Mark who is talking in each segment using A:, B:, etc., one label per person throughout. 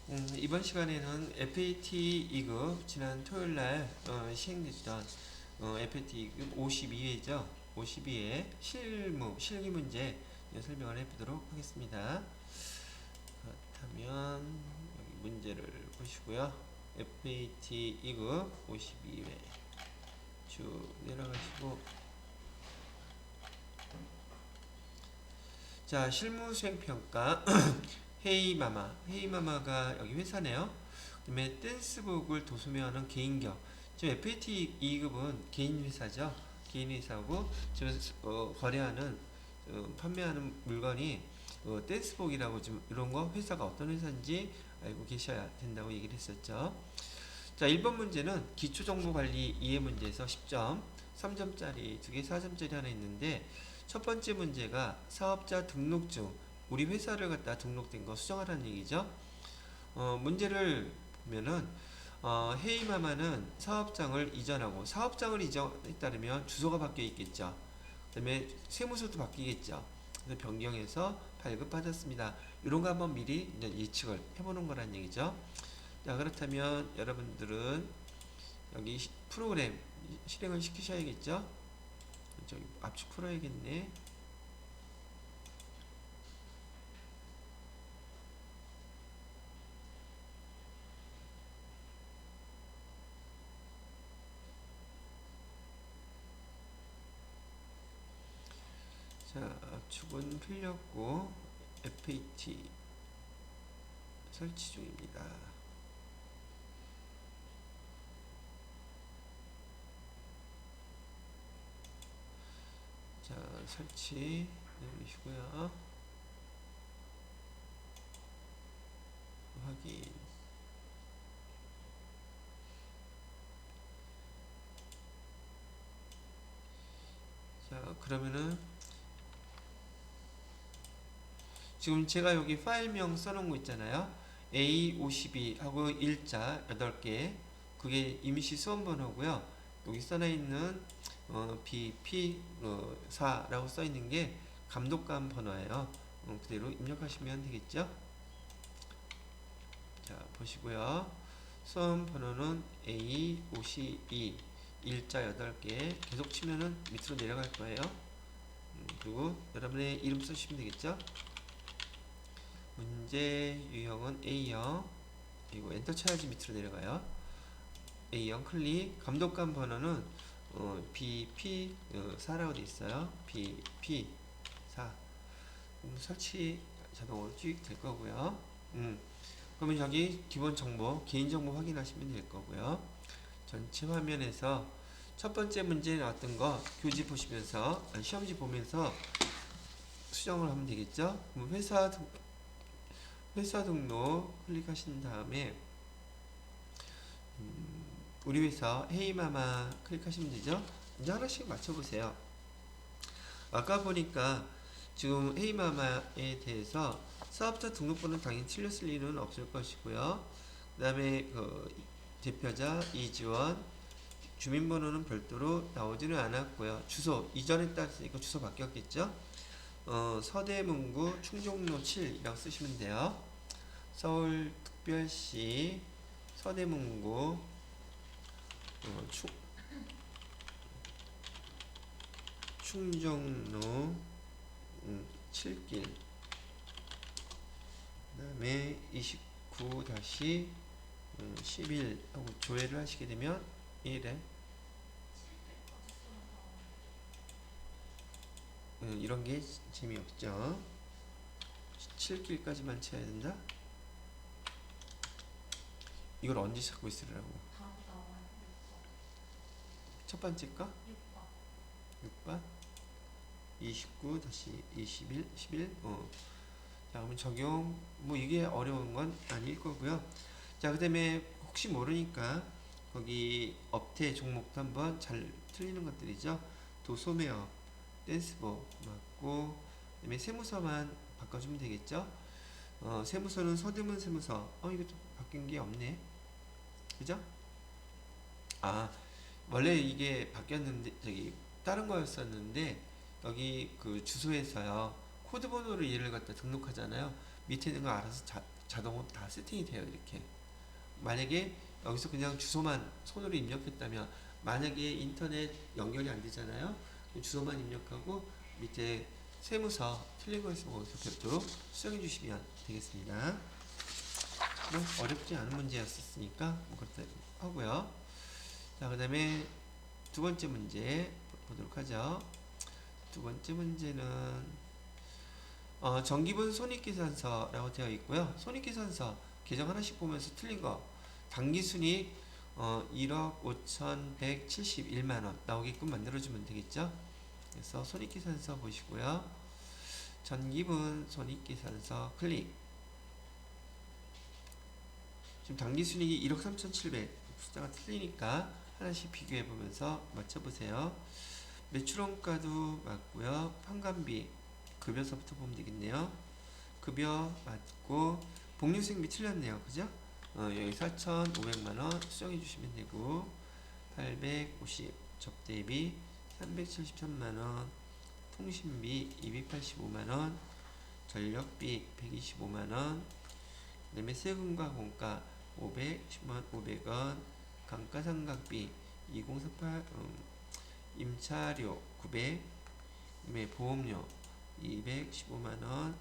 A: 이번 시간에는 FAT 2급 지난 토요일날 시행됐던 FAT 2급 52회죠. 52회 실기 문제 설명을 해보도록 하겠습니다. 그렇다면 여기 문제를 보시고요. FAT 2급 52회 쭉 내려가시고, 자, 실무 수행 평가 헤이마마가 여기 회사네요. 그다음에 댄스북을 도소매하는 개인격. 지금 FAT 2급은 개인 회사죠. 개인 회사고 지금 거래하는 판매하는 물건이 댄스북이라고, 지금 이런 거 회사가 어떤 회사인지 알고 계셔야 된다고 얘기를 했었죠. 자, 1번 문제는 기초정보관리 이해 문제에서 10점, 3점짜리 2개, 4점짜리 하나 있는데, 첫 번째 문제가 사업자 등록증, 우리 회사를 갖다 등록된 거 수정하라는 얘기죠. 문제를 보면은 헤이마마는 사업장을 이전하고, 사업장을 이전했다면 주소가 바뀌어 있겠죠. 그 다음에 세무서도 바뀌겠죠. 그래서 변경해서 발급받았습니다. 이런 거 한번 미리 이제 예측을 해보는 거란 얘기죠. 자, 그렇다면 여러분들은 여기 프로그램 실행을 시키셔야겠죠. 저기 압축 풀어야겠네. 자, 압축은 풀렸고 FAT 설치 중입니다. 자, 설치 누르시고요. 확인. 자, 그러면은 지금 제가 여기 파일명 써놓은 거 있잖아요. A52 하고 일자 8개, 그게 임시 수험번호고요. 여기 써져 있는 BP4라고 써 있는 게 감독관 번호예요. 그대로 입력하시면 되겠죠. 자, 보시고요. 수험 번호는 A52 일자 8개, 계속 치면은 밑으로 내려갈 거예요. 그리고 여러분의 이름 쓰시면 되겠죠. 문제 유형은 A형, 그리고 엔터 쳐야지 밑으로 내려가요. A형 클릭. 감독관 번호는 BP4라고 되어 있어요. BP4. 설치 자동으로 쭉 될 거고요. 그러면 여기 기본 정보, 개인 정보 확인하시면 될 거고요. 전체 화면에서 첫 번째 문제 나왔던 거 교지 보시면서, 시험지 보면서 수정을 하면 되겠죠. 그럼 회사 등록 클릭하신 다음에 우리 회사 헤이마마 클릭하시면 되죠. 이제 하나씩 맞춰보세요. 아까 보니까 지금 헤이마마에 대해서 사업자 등록번호는 당연히 틀렸을 일은 없을 것이고요. 그 다음에 그 대표자 이지원, 주민번호는 별도로 나오지는 않았고요. 주소 이전에 따랐으니까 주소 바뀌었겠죠. 서대문구 충정로 7이라고 쓰시면 돼요. 서울특별시 서대문구 충정로 7길, 그 다음에 29-11 하고 조회를 하시게 되면 1에 이런 게 재미없죠. 7길까지만 쳐야 된다. 이걸 언제 찾고 있으라고? 첫 번째 거? 6번 29-21 11. 자, 그러면 적용, 뭐 이게 어려운 건 아닐 거고요. 자, 그 다음에 혹시 모르니까 거기 업태 종목도 한번 잘 틀리는 것들이죠. 도소매업, 댄스복 맞고, 그 다음에 세무서만 바꿔주면 되겠죠. 세무서는 서대문 세무서. 이것도 바뀐 게 없네. 그죠? 아, 원래 이게 바뀌었는데, 저기 다른 거였었는데, 여기 그 주소에서요 코드 번호를 얘를 갖다 등록하잖아요. 밑에 있는 거 알아서 자동으로 다 세팅이 돼요. 이렇게 만약에 여기서 그냥 주소만 손으로 입력했다면, 만약에 인터넷 연결이 안 되잖아요. 주소만 입력하고 밑에 세무서 틀린 거 있으면 거기서 별도로 수정해 주시면 되겠습니다. 뭐 어렵지 않은 문제였으니까 뭐 그렇다 하고요. 자, 그 다음에 두 번째 문제 보도록 하죠. 두 번째 문제는 정기분 손익계산서라고 되어 있고요. 손익계산서 계정 하나씩 보면서 틀린 거, 당기순이익 1억 5,171만원 나오게끔 만들어주면 되겠죠. 그래서 손익계산서 보시고요. 전기분 손익계산서 클릭. 지금 당기순이익이 1억 3,700 숫자가 틀리니까 하나씩 비교해보면서 맞춰보세요. 매출원가도 맞고요. 판관비, 급여서부터 보면 되겠네요. 급여 맞고, 복리수익비 틀렸네요. 그죠? 여기 4,500만원 수정해 주시면 되고, 850 접대비 373만원, 통신비 285만원, 전력비 125만원, 그 다음에 세금과 공가 510만 500원, 감가상각비 2038, 임차료 900, 그다음에 보험료 215만원,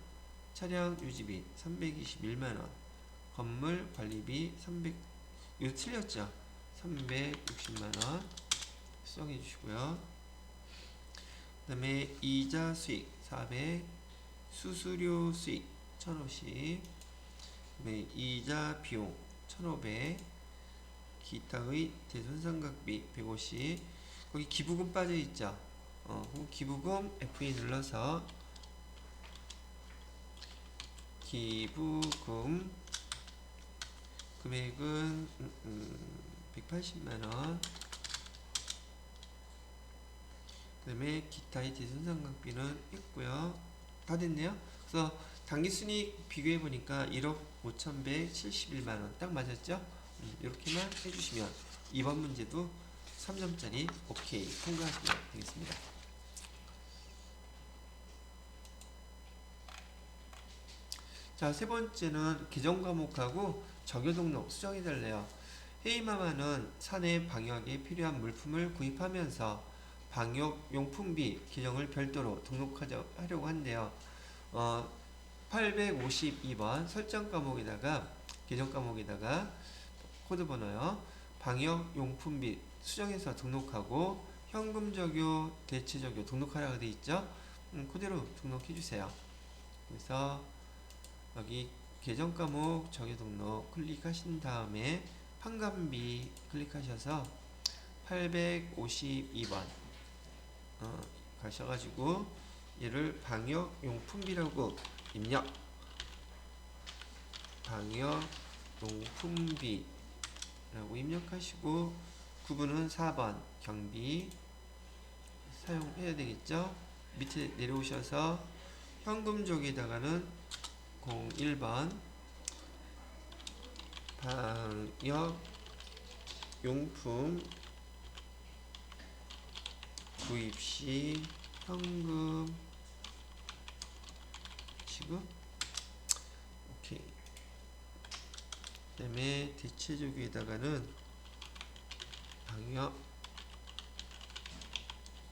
A: 차량 유지비 321만원, 건물 관리비 300, 이거 틀렸죠? 360만원 수정해 주시고요. 그 다음에 이자 수익 400, 수수료 수익 1050, 네, 이자 비용 1500, 기타의 대손상각비 150, 거기 기부금 빠져있죠. 기부금 F2 눌러서 기부금 금액은 180만원, 그 다음에 기타의 대손상각비는 있고요. 다 됐네요. 그래서 당기순이익 비교해보니까 1억 5,171만원 딱 맞았죠? 이렇게만 해주시면 이번 문제도 3점짜리 오케이 통과하시면 되겠습니다. 자, 세 번째는 계정 과목하고 적요 등록 수정해 달래요. 헤이마마는 사내 방역에 필요한 물품을 구입하면서 방역용품비 계정을 별도로 등록하려고 한대요. 852번 설정 과목에다가 계정 과목에다가 코드 번호요. 방역용품비 수정해서 등록하고 현금 적요, 대체 적요 등록하라고 되어 있죠. 그대로 등록해 주세요. 그래서 여기 계정 과목 적요 등록 클릭하신 다음에 판관비 클릭하셔서 852번 가셔가지고 얘를 방역용품비라고 입력. 방역용품비라고 입력하시고 구분은 4번 경비 사용해야 되겠죠. 밑에 내려오셔서 현금족에다가는 01번 방역용품 구입시 현금 지급. 오케이. 그 다음에 대체적에다가는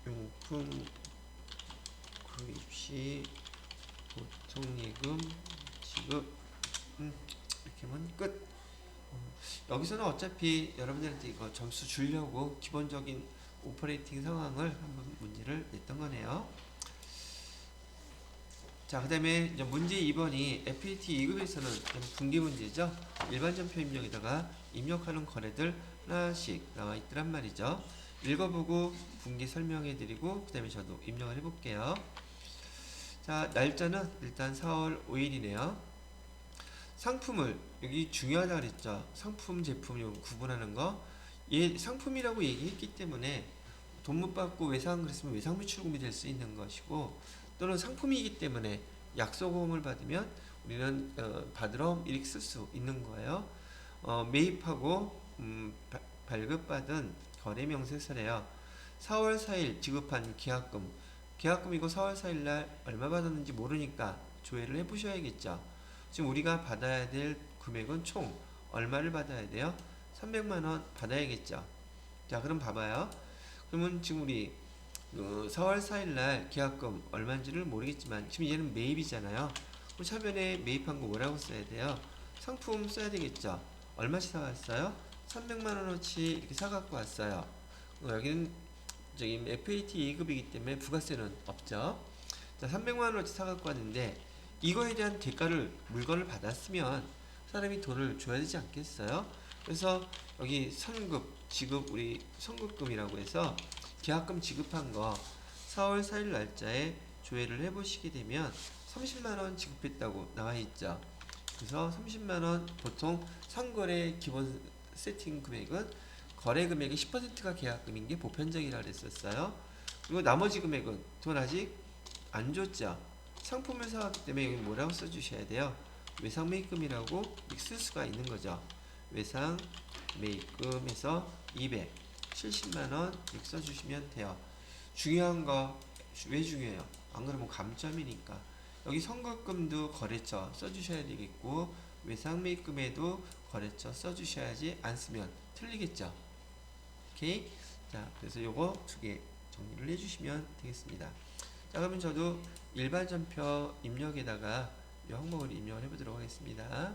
A: 방역용품 구입시 보통예금 지급. 이렇게 하면 끝. 여기서는 어차피 여러분들한테 이거 점수 주려고 기본적인 오퍼레이팅 상황을 한번 문제를 냈던 거네요. 자, 그 다음에 이제 문제 2번이 FAT 2급에서는 분기 문제죠. 일반전표 입력에다가 입력하는 거래들 하나씩 나와 있더란 말이죠. 읽어보고 분기 설명해 드리고 그 다음에 저도 입력을 해볼게요. 자, 날짜는 일단 4월 5일이네요. 상품을, 여기 중요하다 그랬죠. 상품, 제품 구분하는 거. 얘 상품이라고 얘기했기 때문에 돈 못 받고 외상 그랬으면 외상비출금이 될 수 있는 것이고, 또는 상품이기 때문에 약소금을 받으면 우리는 받으러 이렇게 쓸 수 있는 거예요. 매입하고 발급받은 거래명세서래요. 4월 4일 지급한 계약금 이거 4월 4일 날 얼마 받았는지 모르니까 조회를 해보셔야겠죠. 지금 우리가 받아야 될 금액은 총 얼마를 받아야 돼요? 300만 원 받아야겠죠. 자, 그럼 봐봐요. 그러면 지금 우리 4월 4일 날 계약금 얼마인지를 모르겠지만 지금 얘는 매입이잖아요. 그럼 차변에 매입한 거 뭐라고 써야 돼요? 상품 써야 되겠죠. 얼마씩 사왔어요? 300만 원어치 이렇게 사갖고 왔어요. 여기는 저기 FAT 2급이기 때문에 부가세는 없죠. 자, 300만 원어치 사갖고 왔는데 이거에 대한 대가를 물건을 받았으면 사람이 돈을 줘야 되지 않겠어요? 그래서 여기 선급 지급 우리 선급금이라고 해서 계약금 지급한 거 4월 4일 날짜에 조회를 해보시게 되면 30만 원 지급했다고 나와 있죠. 그래서 30만 원 보통 상거래 기본 세팅 금액은 거래 금액의 10%가 계약금인 게 보편적이라 그랬었어요. 그리고 나머지 금액은 돈 아직 안 줬죠. 상품을 사왔기 때문에 여기 뭐라고 써주셔야 돼요? 외상 매입금이라고 쓸 수가 있는 거죠. 외상 매입금에서 270만 원 이렇게 써주시면 돼요. 중요한 거 왜 중요해요? 안 그러면 감점이니까. 여기 선급금도 거래처 써주셔야 되겠고 외상 매입금에도 거래처 써주셔야지 안 쓰면 틀리겠죠. 오케이? 자, 그래서 요거 두 개 정리를 해주시면 되겠습니다. 자, 그러면 저도 일반 전표 입력에다가 이 항목을 입력을 해보도록 하겠습니다.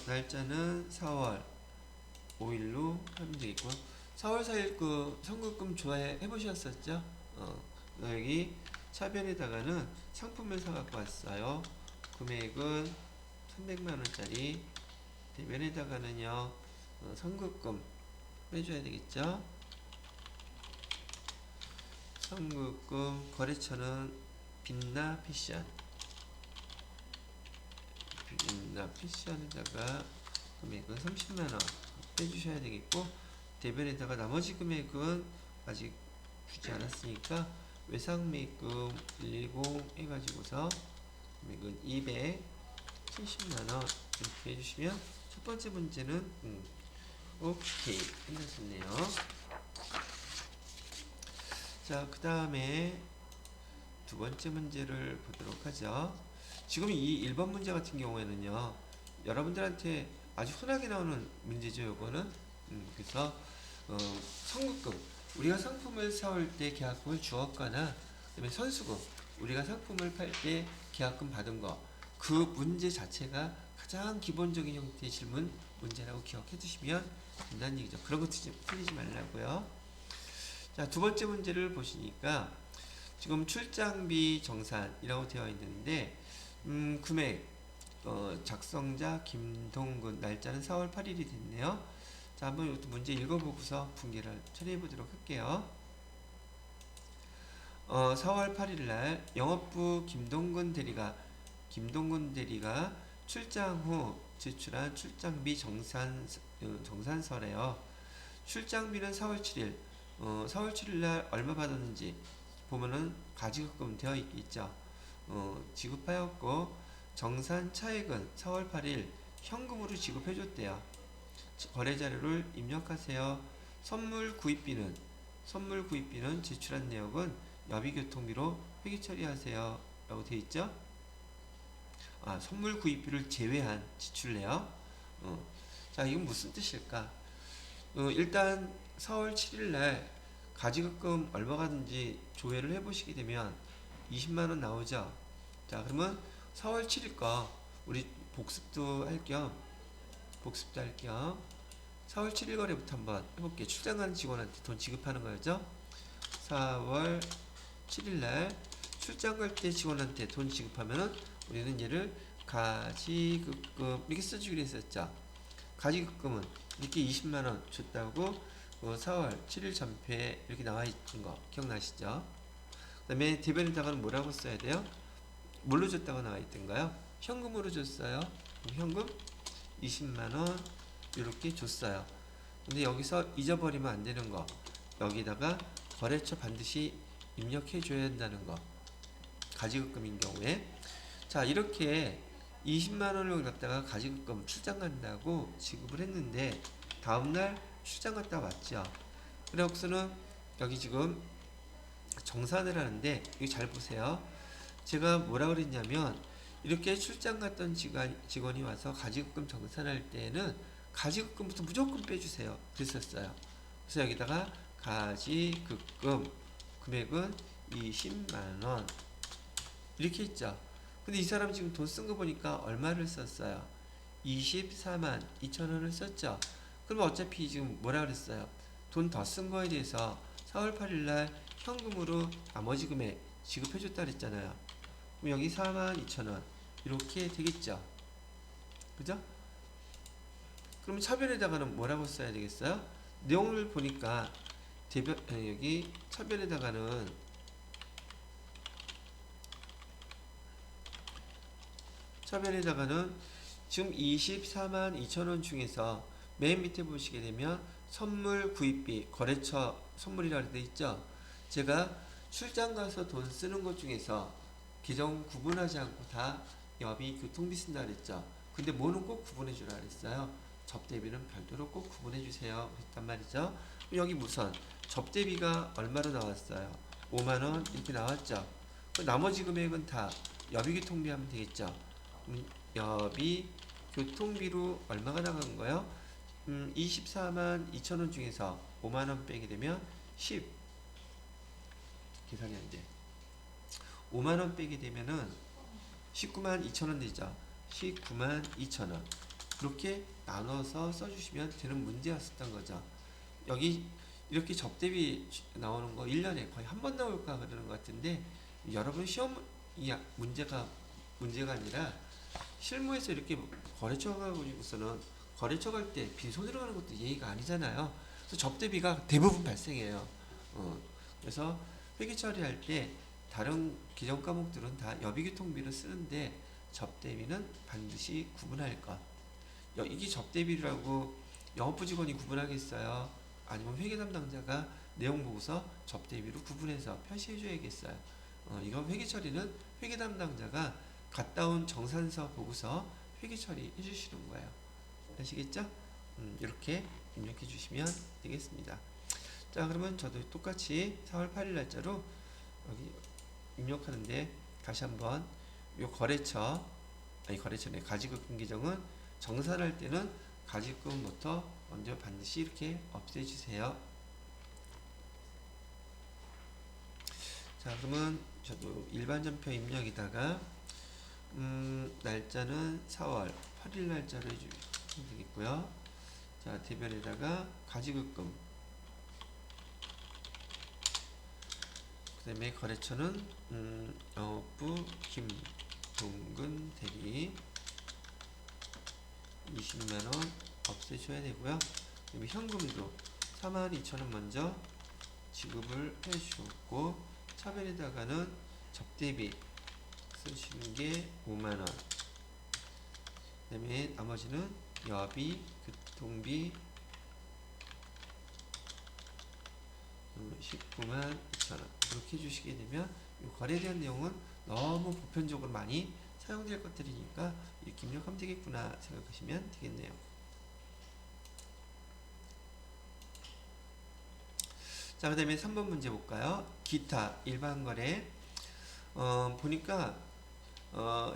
A: 날짜는 4월 5일로 하면 되겠고 4월 4일 그 선급금 조회 해보셨었죠? 여기 차변에다가는 상품을 사갖고 왔어요. 금액은 300만원짜리 대변에다가는요 선급금 해줘야 되겠죠? 선급금 거래처는 빛나 패션 패션에다가 금액은 30만원 빼주셔야 되겠고 대변에다가 나머지 금액은 아직 주지 않았으니까 외상매입금 110 해가지고서 금액은 270만원 이렇게 해주시면 첫 번째 문제는 오케이 끝났었네요. 자, 그 다음에 두 번째 문제를 보도록 하죠. 지금 이 1번 문제 같은 경우에는요 여러분들한테 아주 흔하게 나오는 문제죠. 요거는 그래서 선급금 우리가 상품을 사올 때 계약금을 주었거나 그다음에 선수금 우리가 상품을 팔 때 계약금 받은 거 그 문제 자체가 가장 기본적인 형태의 질문 문제라고 기억해 두시면 된다는 얘기죠. 그런 거 틀리지 말라고요. 자, 두 번째 문제를 보시니까 지금 출장비 정산이라고 되어 있는데 금액 작성자 김동근 날짜는 4월 8일이 됐네요. 자, 한번 이것도 문제 읽어보고서 분개를 처리해 보도록 할게요. 4월 8일 날 영업부 김동근 대리가 출장 후 제출한 출장비 정산서래요. 출장비는 4월 7일 4월 7일 날 얼마 받았는지 보면은 가지급금 되어 있죠. 지급하였고 정산 차액은 4월 8일 현금으로 지급해줬대요. 거래 자료를 입력하세요. 선물 구입비는 제출한 내역은 여비교통비로 회계 처리하세요 라고 되어 있죠. 선물 구입비를 제외한 지출래요. 자, 이건 무슨 뜻일까? 일단 4월 7일 날 가지급금 얼마 가든지 조회를 해보시게 되면 20만원 나오죠. 자, 그러면 4월 7일 거 우리 복습도 할 겸 4월 7일 거래부터 한번 해볼게요. 출장 가는 직원한테 돈 지급하는 거죠. 4월 7일 날 출장 갈 때 직원한테 돈 지급하면은 우리는 얘를 가지급금 이렇게 써주기로 했었죠. 가지급금은 이렇게 20만원 줬다고 4월 7일 전표에 이렇게 나와 있는 거 기억나시죠? 그 다음에 대변에다가는 뭐라고 써야 돼요? 뭘로 줬다고 나와 있던가요? 현금으로 줬어요. 현금 20만원 이렇게 줬어요. 근데 여기서 잊어버리면 안 되는 거 여기다가 거래처 반드시 입력해 줘야 한다는 거 가지급금인 경우에 자, 이렇게 20만원을 갖다가 가지급금 출장 간다고 지급을 했는데 다음날 출장 갔다 왔죠. 그래서는 여기 지금 정산을 하는데 이거 잘 보세요. 제가 뭐라 그랬냐면 이렇게 출장 갔던 직원이 와서 가지급금 정산할 때는 가지급금부터 무조건 빼주세요. 그랬었어요. 그래서 여기다가 가지급금 금액은 20만원 이렇게 했죠. 근데 이 사람 지금 돈 쓴 거 보니까 얼마를 썼어요? 24만 2천원을 썼죠. 그럼 어차피 지금 뭐라 그랬어요? 돈 더 쓴 거에 대해서 4월 8일날 현금으로 나머지 금액 지급해줬다 그랬잖아요. 그럼 여기 4만 2천원 이렇게 되겠죠. 그죠? 그럼 차변에다가는 뭐라고 써야 되겠어요? 내용을 보니까 여기 차변에다가는 지금 24만 2천원 중에서 맨 밑에 보시게 되면 선물 구입비 거래처 선물이라고 되어 있죠. 제가 출장 가서 돈 쓰는 것 중에서 계정 구분하지 않고 다 여비 교통비 쓴다 그랬죠. 근데 뭐는 꼭 구분해 주라 그랬어요. 접대비는 별도로 꼭 구분해 주세요 그랬단 말이죠. 여기 우선 접대비가 얼마로 나왔어요? 5만원 이렇게 나왔죠. 나머지 금액은 다 여비 교통비 하면 되겠죠. 여비 교통비로 얼마가 나간 거예요? 24만 2천원 중에서 5만원 빼게 되면 10 계산이 안 돼. 5만원 빼게 되면은 19만 2천원 되죠. 19만 2천원 그렇게 나눠서 써주시면 되는 문제였었던 거죠. 여기 이렇게 접대비 나오는 거 1년에 거의 한 번 나올까 그러는 것 같은데 여러분 시험 문제가 아니라 실무에서 이렇게 거래처 가고서는 거래처 갈 때 빈손으로 가는 것도 예의가 아니잖아요. 그래서 접대비가 대부분 발생해요. 그래서 회계 처리할 때 다른 기존 과목들은 다 여비교통비를 쓰는데 접대비는 반드시 구분할 것. 이게 접대비라고 영업부 직원이 구분하겠어요? 아니면 회계 담당자가 내용 보고서 접대비로 구분해서 표시해 줘야겠어요. 이건 회계 처리는 회계 담당자가 갔다 온 정산서 보고서 회계 처리해 주시는 거예요. 아시겠죠? 이렇게 입력해 주시면 되겠습니다. 자, 그러면 저도 똑같이 4월 8일 날짜로 여기 입력하는데 다시 한번 요 거래처네 가지급금 계정은 정산할 때는 가지급금부터 먼저 반드시 이렇게 없애주세요. 자, 그러면 저도 일반 전표 입력에다가 날짜는 4월 8일 날짜로 해주시면 되겠고요. 자, 대변에다가 가지급금 그 다음에 거래처는 영업부 김동근 대리 20만원 없애줘야 되고요. 그다음에 현금도 42,000원 먼저 지급을 해주셨고 차변에다가는 접대비 쓰시는 게 5만원 그 다음에 나머지는 여비, 교통비 19만 2천원 이렇게 해주시게 되면 이 거래에 대한 내용은 너무 보편적으로 많이 사용될 것들이니까 이렇게 입력하면 되겠구나 생각하시면 되겠네요. 자, 그 다음에 3번 문제 볼까요? 기타 일반 거래 보니까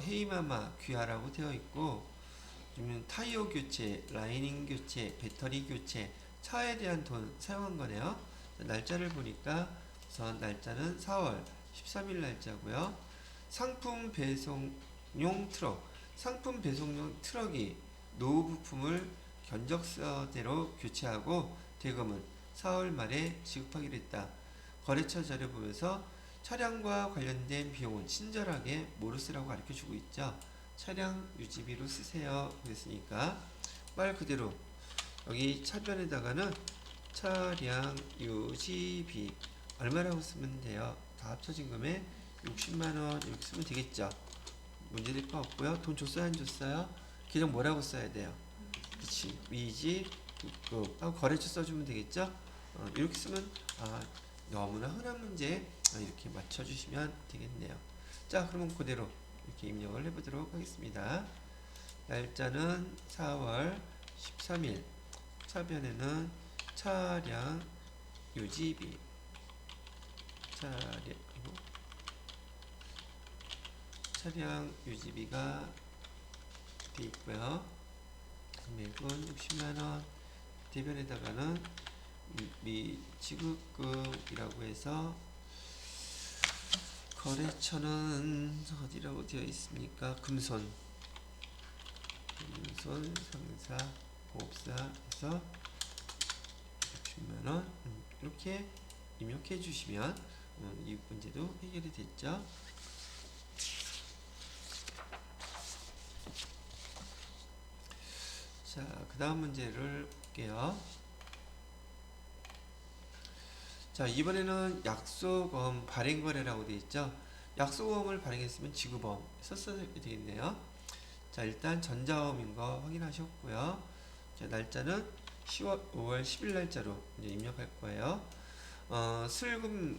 A: 헤이마마 귀하라고 되어 있고 타이어 교체, 라이닝 교체, 배터리 교체, 차에 대한 돈 사용한 거네요. 날짜를 보니까 우선 날짜는 4월 13일 날짜고요. 상품 배송용 트럭, 상품 배송용 트럭이 노후 부품을 견적서대로 교체하고 대금은 4월 말에 지급하기로 했다. 거래처 자료 보면서 차량과 관련된 비용은 친절하게 뭐로 쓰라고 가르쳐주고 있죠. 차량 유지비로 쓰세요. 그랬으니까 말 그대로 여기 차변에다가는 차량 유지비 얼마라고 쓰면 돼요? 다 합쳐진 금액 60만원 이렇게 쓰면 되겠죠. 문제될 거 없고요. 돈 줬어요? 안 줬어요? 계정 뭐라고 써야 돼요? 그치 위지 거래처 써주면 되겠죠. 이렇게 쓰면 너무나 흔한 문제 이렇게 맞춰주시면 되겠네요. 자, 그러면 그대로 이렇게 입력을 해보도록 하겠습니다. 날짜는 4월 13일 차변에는 차량 유지비 차량 유지비가 돼 있고요. 금액은 60만원. 대변에다가는 미지급금이라고 해서 거래처는 어디라고 되어 있습니까? 금손 상사 보업사에서 60만원 이렇게 입력해 주시면 이 문제도 해결이 됐죠. 자, 그 다음 문제를 볼게요. 자, 이번에는 약속어음 발행거래라고 되어 있죠. 약속어음을 발행했으면 지급어음 썼어야 되겠네요. 자, 일단 전자어음인 거 확인하셨고요. 자, 날짜는 5월 10일 날짜로 이제 입력할 거예요. 슬금비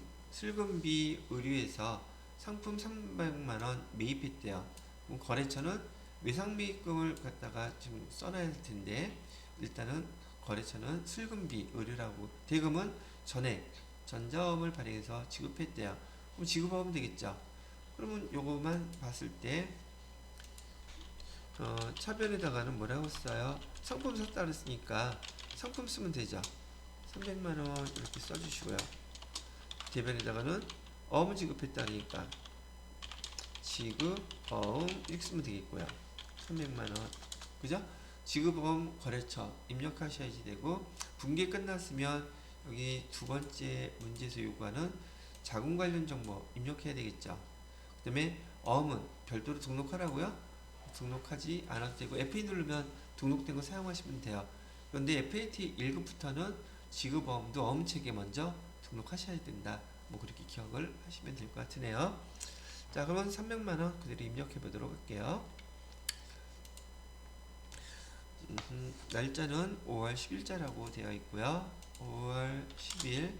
A: 의류에서 상품 300만원 매입했대요. 그럼 거래처는 외상매입금을 갖다가 지금 써놔야 할 텐데, 일단은 거래처는 슬금비 의류라고, 대금은 전액 전자어음을 발행해서 지급했대요. 그럼 지급하면 되겠죠. 그러면 요거만 봤을 때 차변에다가는 뭐라고 써요? 상품 샀다 그랬으니까 상품 쓰면 되죠. 300만원 이렇게 써주시고요. 대변에다가는 어음 지급했다니까 지급 어음 이렇게 쓰면 되겠고요. 300만원 그죠? 지급어음 거래처 입력하셔야지 되고, 분기 끝났으면 여기 두 번째 문제에서 요구하는 자금 관련 정보 입력해야 되겠죠. 그 다음에 어음은 별도로 등록하라고요? 등록하지 않아도 되고, FA 누르면 등록된 거 사용하시면 돼요. 그런데 FAT 1급부터는 지급어음도 어음책에 먼저 등록하셔야 된다. 뭐 그렇게 기억을 하시면 될 것 같으네요. 자, 그러면 300만원 그대로 입력해 보도록 할게요. 날짜는 5월 10일자라고 되어 있고요. 5월 10일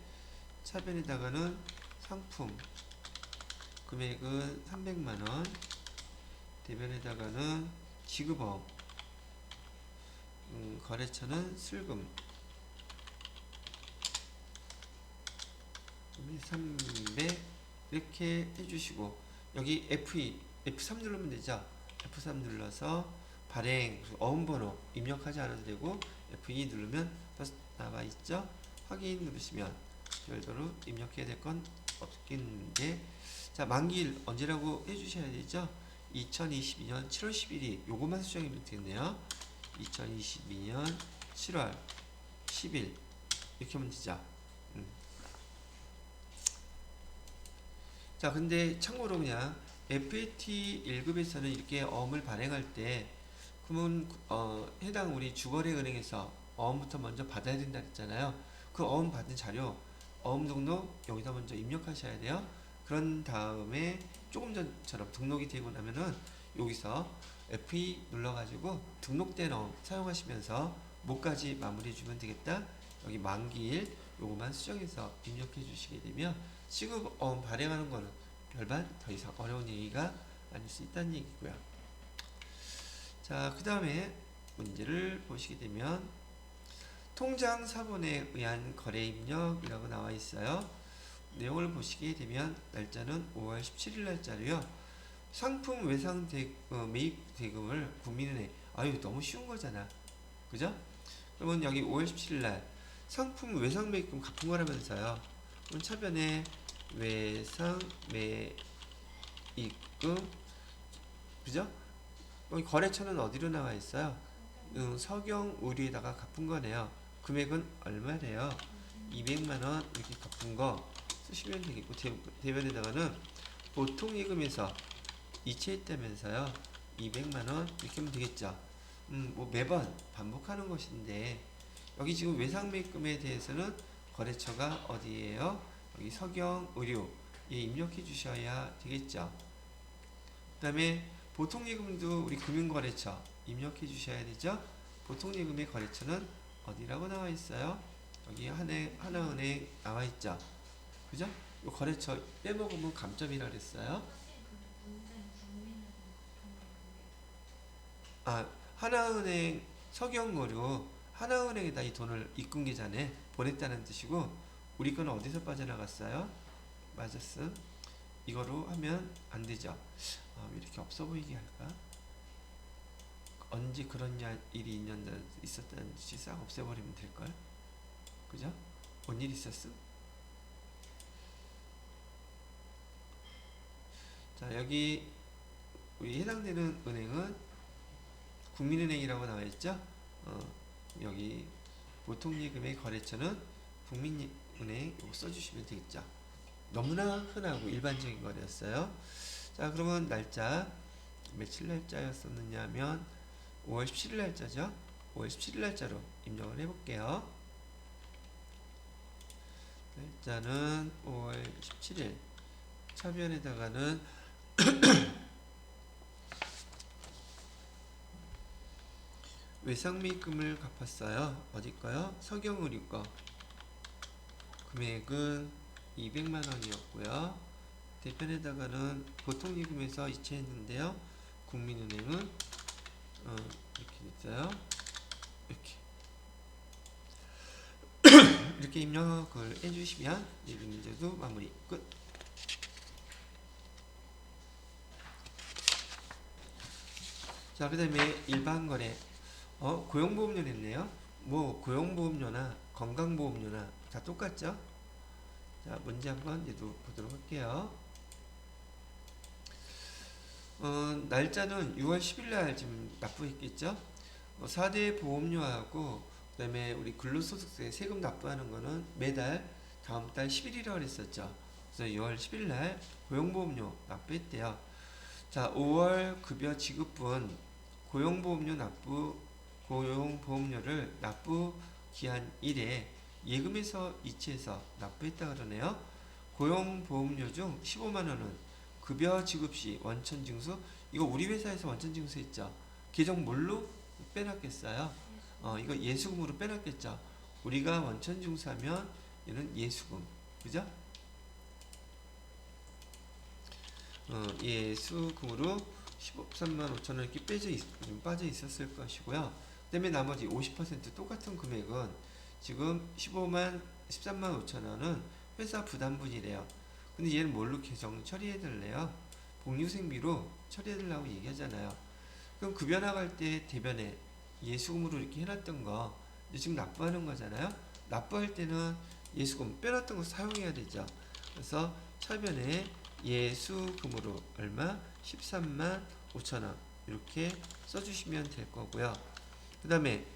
A: 차변에다가는 상품 금액은 300만원, 대변에다가는 지급어음, 거래처는 슬금 300 이렇게 해주시고, 여기 F3 누르면 되죠. F3 눌러서 발행 어음번호 입력하지 않아도 되고, F2 누르면 나와 있죠. 확인 누르시면 별도로 입력해야 될 건 없겠는데, 자, 만기일 언제라고 해주셔야 되죠. 2022년 7월 10일이 요것만 수정이면 되겠네요. 2022년 7월 10일 이렇게 하면 되죠. 자, 근데 참고로 그냥 FAT 1급에서는 이렇게 어음을 발행할 때, 그러면 해당 우리 주거래 은행에서 어음부터 먼저 받아야 된다 했잖아요. 그 어음 받은 자료 어음 등록 여기다 먼저 입력하셔야 돼요. 그런 다음에 조금 전처럼 등록이 되고 나면은 여기서 F2 눌러가지고 등록된 어음 사용하시면서 뭐까지 마무리해 주면 되겠다. 여기 만기일 요거만 수정해서 입력해 주시게 되면 시급 어음 발행하는 거는 별반 더 이상 어려운 얘기가 아닐 수 있다는 얘기고요. 자, 그 다음에 문제를 보시게 되면 통장 사본에 의한 거래 입력이라고 나와 있어요. 내용을 보시게 되면 날짜는 5월 17일 날짜로요. 상품 외상 매입 대금을 국민은행, 아유 너무 쉬운 거잖아, 그죠? 그러면 여기 5월 17일 날 상품 외상 매입금 갚은 거라면서요. 그럼 차변에 외상 매입금, 그죠? 여기 거래처는 어디로 나와 있어요? 서경 의류에다가 갚은 거네요. 금액은 얼마래요? 200만원 이렇게 갚은 거 쓰시면 되겠고, 대변에다가는 보통 예금에서 이체했다면서요. 200만원 이렇게 하면 되겠죠. 뭐 매번 반복하는 것인데, 여기 지금 외상매입금에 대해서는 거래처가 어디예요? 여기 서경 의료 입력해 주셔야 되겠죠. 그 다음에 보통예금도 우리 금융거래처 입력해 주셔야 되죠. 보통예금의 거래처는 어디라고 나와 있어요? 여기 하나은행 나와 있죠. 그죠? 이 거래처 빼먹으면 감점이라 그랬어요. 아, 하나은행 서경거료 하나은행에다 이 돈을 입금 계좌에 보냈다는 뜻이고, 우리 거는 어디서 빠져나갔어요? 맞았어. 이거로 하면 안 되죠. 왜 이렇게 없어 보이게 할까? 언제 그런 일이 있었다는지 싹 없애버리면 될걸? 그죠? 뭔 일 있었음? 자, 여기 우리 해당되는 은행은 국민은행이라고 나와있죠? 여기 보통예금의 거래처는 국민은행 이거 써주시면 되겠죠? 너무나 흔하고 일반적인 거래였어요. 자, 그러면 날짜 며칠 날짜였었느냐 하면 5월 17일 날짜죠. 5월 17일 날짜로 입력을 해볼게요. 날짜는 5월 17일. 차변에다가는 외상미금을 갚았어요. 어디거요? 서경의류 거. 금액은 200만원이었고요. 대편에다가는 보통예금에서 이체했는데요. 국민은행은 이렇게 있어요. 이렇게 입력을 해주시면 이 문제도 마무리 끝. 자, 그 다음에 일반 거래. 고용보험료 냈네요. 뭐 고용보험료나 건강보험료나 다 똑같죠? 자, 문제 한번 얘도 보도록 할게요. 날짜는 6월 10일날 지금 납부했겠죠? 4대 보험료하고 그 다음에 우리 근로소득세 세금 납부하는 거는 매달 다음 달 10일이라고 그랬었죠. 그래서 6월 10일날 고용보험료 납부했대요. 자, 5월 급여 지급분 고용보험료를 납부 기한 일에 예금에서 이체해서 납부했다 그러네요. 고용보험료 중 15만원은 급여 지급 시 원천징수, 이거 우리 회사에서 원천징수 했죠. 계정 뭘로 빼놨겠어요? 이거 예수금으로 빼놨겠죠. 우리가 원천징수하면 얘는 예수금, 그죠? 예수금으로 13만 5천 원 이렇게 빠져 있었을 것이고요. 그다음에 나머지 50% 똑같은 금액은 지금 13만 5천 원은 회사 부담분이래요. 근데 얘는 뭘로 계정 처리해달래요? 복리후생비로 처리해달라고 얘기하잖아요. 그럼 급여 나갈 때 대변에 예수금으로 이렇게 해놨던 거 지금 납부하는 거잖아요. 납부할 때는 예수금 빼놨던 거 사용해야 되죠. 그래서 차변에 예수금으로 얼마? 13만 5천원 이렇게 써주시면 될 거고요. 그 다음에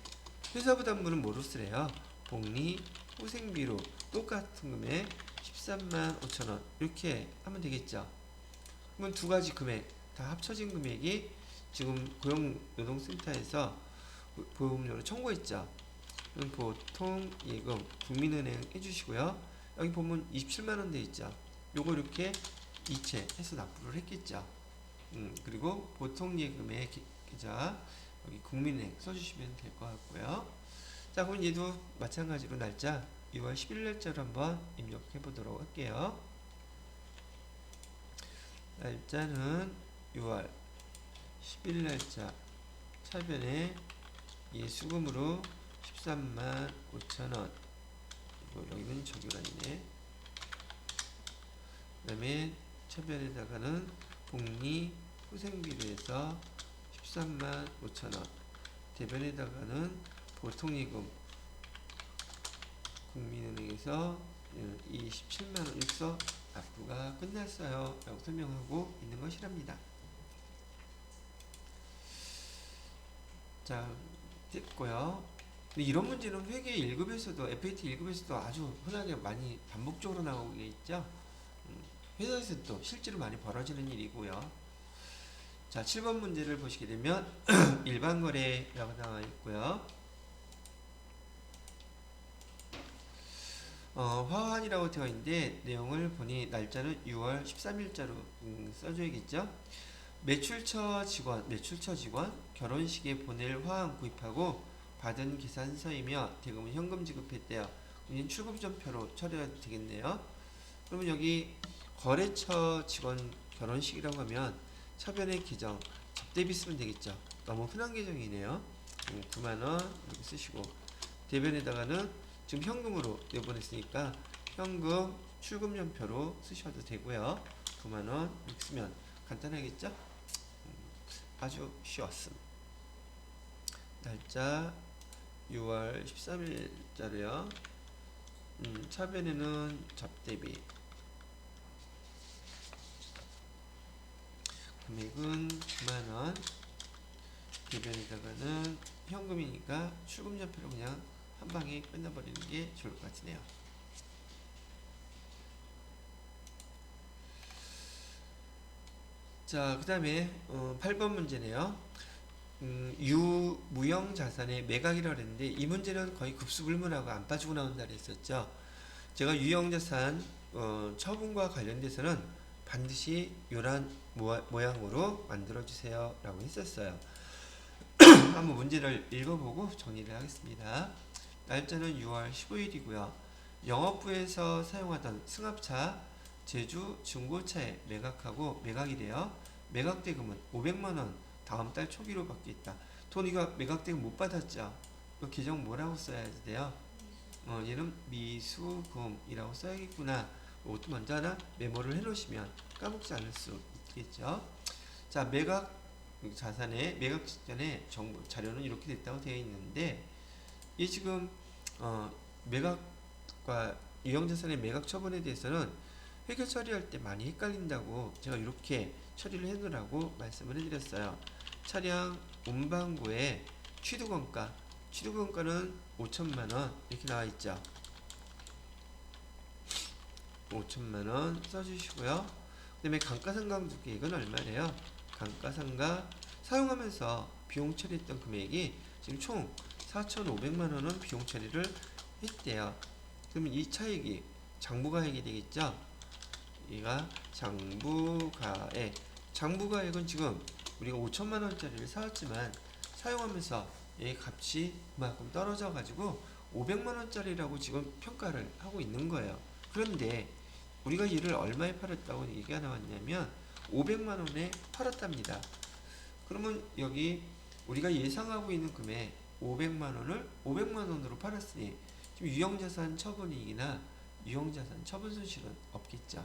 A: 회사부담금은 뭐로 쓰래요? 복리후생비로 똑같은 금액 13만 5천원 이렇게 하면 되겠죠. 그러면 두 가지 금액 다 합쳐진 금액이 지금 고용노동센터에서 보험료를 청구했죠. 그럼 보통 예금 국민은행 해주시고요. 여기 보면 27만원 돼 있죠. 요거 이렇게 이체해서 납부를 했겠죠. 그리고 보통 예금의 계좌 여기 국민은행 써주시면 될 것 같고요. 자, 그럼 얘도 마찬가지로 날짜 6월 11일 날짜로 한번 입력해 보도록 할게요. 날짜는 6월 11일 날짜 차변에 예수금으로 13만 5천원 여기는 적용아니네. 그 다음에 차변에다가는 복리후생비로 해서 13만 5천원 대변에다가는 보통예금 국민은행에서 27만원 이렇게 납부가 끝났어요 라고 설명하고 있는 것이랍니다. 자, 됐고요. 근데 이런 문제는 회계 1급에서도 FAT 1급에서도 아주 흔하게 많이 반복적으로 나오고 있죠. 회사에서 또 실제로 많이 벌어지는 일이고요. 자, 7번 문제를 보시게 되면 일반 거래라고 나와 있고요. 화환이라고 되어 있는데 내용을 보니 날짜는 6월 13일자로 써줘야겠죠. 매출처 직원 결혼식에 보낼 화환 구입하고 받은 계산서이며 대금은 현금 지급했대요. 그럼 출금전표로 처리가 되겠네요. 그러면 여기 거래처 직원 결혼식이라고 하면 차변의 계정 접대비 쓰면 되겠죠. 너무 흔한 계정이네요. 9만원 이렇게 쓰시고 대변에다가는 지금 현금으로 내보냈으니까 현금 출금연표로 쓰셔도 되고요. 9만원 이렇게 쓰면 간단하겠죠? 아주 쉬웠음. 날짜 6월 13일자로요. 차변에는 접대비, 금액은 9만원, 대변에다가는 현금이니까 출금전표로 그냥 한 방에 끝나버리는 게 좋을 것 같으네요. 자, 그 다음에 8번 문제네요. 유무형 자산의 매각이라고 했는데 이 문제는 거의 급수불문하고 안 빠지고 나온다 그랬었죠. 제가 유형자산 처분과 관련돼서는 반드시 이런 모양으로 만들어주세요 라고 했었어요. 한번 문제를 읽어보고 정리를 하겠습니다. 날짜는 6월 15일이고요. 영업부에서 사용하던 승합차 제주 중고차에 매각하고 매각이래요. 매각대금은 500만원 다음 달 초기로 받겠다. 토니가 매각대금 못 받았죠. 그 계정 뭐라고 써야 돼요? 얘는 미수금이라고 써야겠구나. 이것도 먼저 하나 메모를 해 놓으시면 까먹지 않을 수 있겠죠. 자, 매각 자산의 매각 직전에 정보 자료는 이렇게 됐다고 되어 있는데 이 지금 매각과 유형자산의 매각 처분에 대해서는 회계 처리할 때 많이 헷갈린다고 제가 이렇게 처리를 해 놓으라고 말씀을 해드렸어요. 차량 운반구의 취득원가는 5천만원 이렇게 나와 있죠. 5천만원 써주시고요. 그 다음에 감가상각계획은 얼마래요? 감가상각 사용하면서 비용 처리했던 금액이 지금 총 4,500만원은 비용 처리를 했대요. 그러면 이 차익이 장부가액이 되겠죠? 얘가 장부가액은 지금 우리가 5천만원짜리를 사왔지만 사용하면서 얘 값이 그만큼 떨어져 가지고 500만원짜리라고 지금 평가를 하고 있는 거예요. 그런데 우리가 얘를 얼마에 팔았다고 얘기가 나왔냐면 500만원에 팔았답니다. 그러면 여기 우리가 예상하고 있는 금액 500만원을 500만원으로 팔았으니 지금 유형자산 처분이익이나 유형자산 처분 손실은 없겠죠.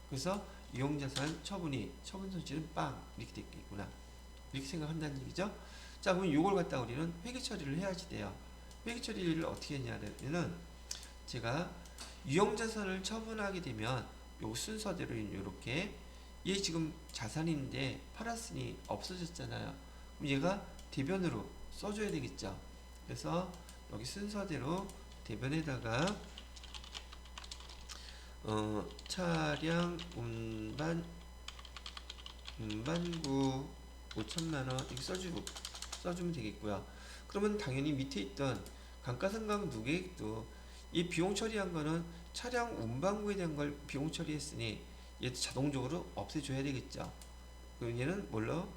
A: 그래서 유형자산 처분 손실은 빵 이렇게 됐겠구나. 이렇게 생각한다는 얘기죠. 자, 그럼 이걸 갖다 우리는 회계 처리를 해야지 돼요. 회계 처리를 어떻게 했냐면은 제가 유형자산을 처분하게 되면 요 순서대로 이렇게 얘 지금 자산인데 팔았으니 없어졌잖아요. 그럼 얘가 대변으로 써줘야 되겠죠. 그래서 여기 순서대로 대변에다가 차량 운반구 5천만원 이렇게 써주면 되겠고요. 그러면 당연히 밑에 있던 감가상각 누계액도 이 비용 처리한 거는 차량 운반구에 대한 걸 비용 처리했으니 얘도 자동적으로 없애줘야 되겠죠. 그럼 얘는 뭘로?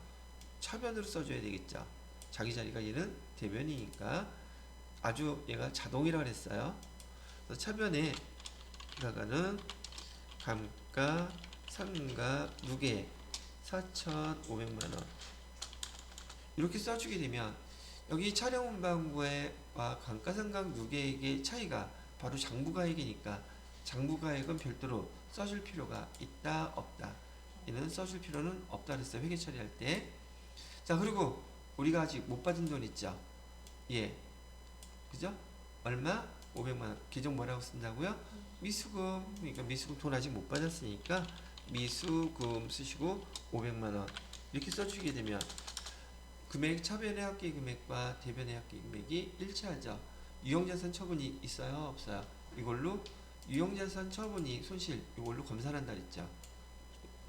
A: 차변으로 써줘야 되겠죠. 자기 자리가 얘는 대변이니까 아주 얘가 자동이라고 그랬어요. 그래서 차변에 다가는 감가상각 누계액 4,500만원 이렇게 써주게 되면 여기 차량 운반구와 감가상각 누계액의 차이가 바로 장부가액이니까 장부가액은 별도로 써줄 필요가 있다 없다. 얘는 써줄 필요는 없다 그랬어요. 회계 처리할 때. 자, 그리고 우리가 아직 못 받은 돈 있죠. 예, 그죠? 얼마? 500만원. 계정 뭐라고 쓴다고요? 미수금. 그러니까 미수금 돈 아직 못 받았으니까 미수금 쓰시고 500만원 이렇게 써주게 되면 금액 차변의 합계 금액과 대변의 합계 금액이 일치하죠. 유형자산 처분이 있어요 없어요? 이걸로 유형자산 처분이 손실 이걸로 검사한다 그랬죠.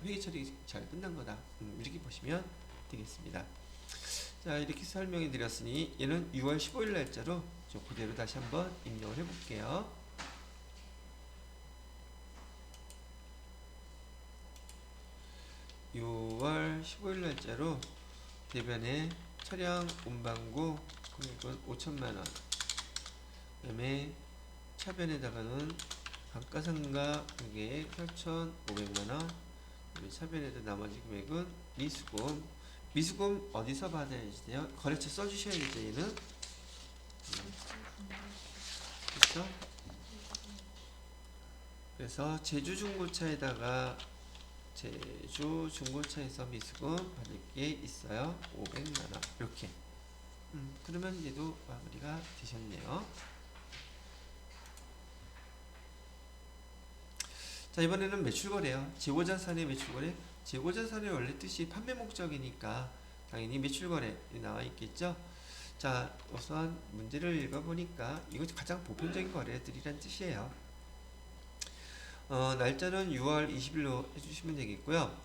A: 회계 처리 잘 끝난 거다. 이렇게 보시면 되겠습니다. 자, 이렇게 설명해 드렸으니 얘는 6월 15일 날짜로 저 그대로 다시 한번 입력을 해 볼게요. 6월 15일 날짜로 대변에 차량 운반구 금액은 5천만원, 그 다음에 차변에다가는 감가상각 금액 4,500만원, 차변에다 나머지 금액은 미수금 어디서 받아야지 돼요? 거래처 써주셔야겠죠. 얘는 그래서 제주중고차에다가 제주 중고차에서 미수금 받을 게 있어요. 500만원. 이렇게. 그러면 얘도 마무리가 되셨네요. 자, 이번에는 매출거래요. 재고자산의 매출거래. 재고자산의 원래 뜻이 판매 목적이니까 당연히 매출거래 나와 있겠죠. 자, 우선 문제를 읽어보니까 이거 가장 보편적인 거래들이란 뜻이에요. 날짜는 6월 20일로 해주시면 되겠고요.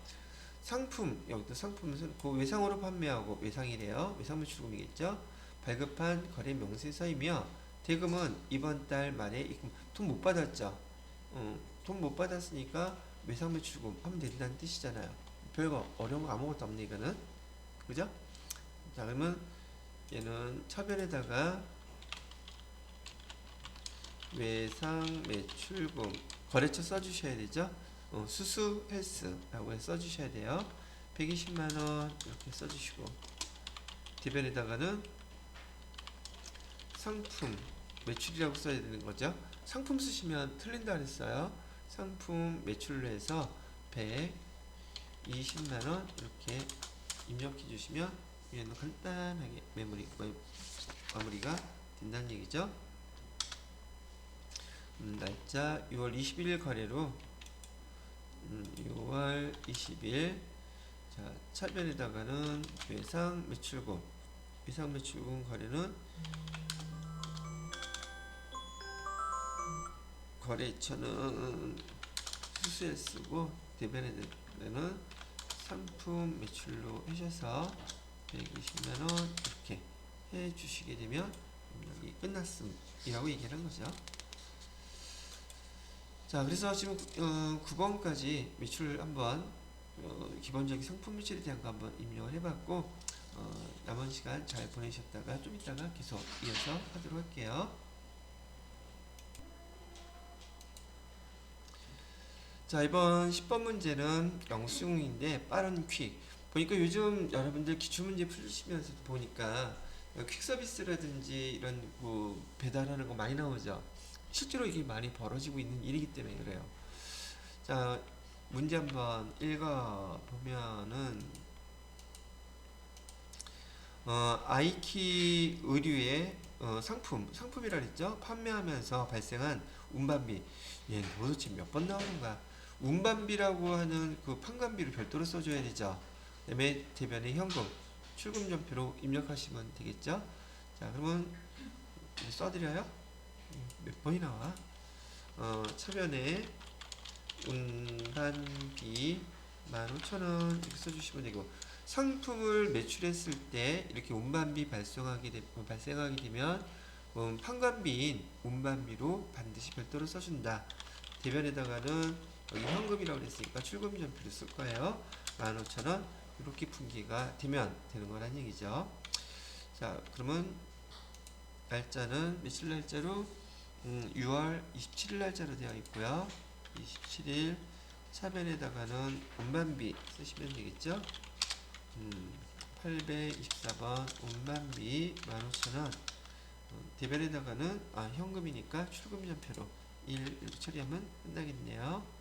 A: 상품, 여기도 상품은 그 외상으로 판매하고 외상이래요. 외상 매출금이겠죠. 발급한 거래 명세서이며 대금은 이번 달 말에 입금. 돈 못 받았죠. 돈 못 받았으니까 외상 매출금 하면 된다는 뜻이잖아요. 별거 어려운 거 아무것도 없네 이거는. 그죠? 자, 그러면 얘는 차변에다가 외상 매출금 거래처 써주셔야 되죠. 수수 헬스라고 해서 써주셔야 돼요. 120만원 이렇게 써주시고 대변에다가는 상품 매출이라고 써야 되는 거죠. 상품 쓰시면 틀린다 그랬어요. 상품 매출로 해서 120만원 이렇게 입력해 주시면 얘는 간단하게 마무리가 된다는 얘기죠. 날짜 6월 21일 거래로 6월 20일 자, 차변에다가는 외상 매출금 거래는 거래처는 수수에 쓰고 대변에는 상품 매출로 하셔서 120만원 이렇게 해 주시게 되면 여기 끝났음이라고 얘기하는 거죠. 자, 그래서 지금 9번까지 매출 한번 기본적인 상품 매출에 대한 거 한번 입력을 해봤고 남은 시간 잘 보내셨다가 좀 이따가 계속 이어서 하도록 할게요. 자, 이번 10번 문제는 영수증인데 빠른 퀵. 보니까 요즘 여러분들 기출문제 풀시면서 보니까 퀵 서비스라든지 이런 뭐 배달하는 거 많이 나오죠. 실제로 이게 많이 벌어지고 있는 일이기 때문에 그래요. 자, 문제 한번 읽어보면은 아이키 의류의 상품이라 그랬죠? 판매하면서 발생한 운반비. 얘 도대체 몇 번 나오는 거야? 운반비라고 하는 그 판관비를 별도로 써줘야 되죠. 그다음에 대변의 현금, 출금전표로 입력하시면 되겠죠? 자, 그러면 써드려요. 몇 번이 나와? 차변에 운반비 15,000원 이렇게 써주시면 되고 상품을 매출했을 때 이렇게 운반비 발생하게 되면 판관비인 운반비로 반드시 별도로 써준다. 대변에다가는 여기 현금이라고 그랬으니까 출금전표를 쓸 거예요. 15,000원 이렇게 분기가 되면 되는 거란 얘기죠. 자, 그러면 날짜는 며칠 날짜로 6월 27일 날짜로 되어 있고요. 27일 차변에다가는 운반비 쓰시면 되겠죠. 824번 운반비 15,000원 대변에다가는 현금이니까 출금전표로 1 이렇게 처리하면 끝나겠네요.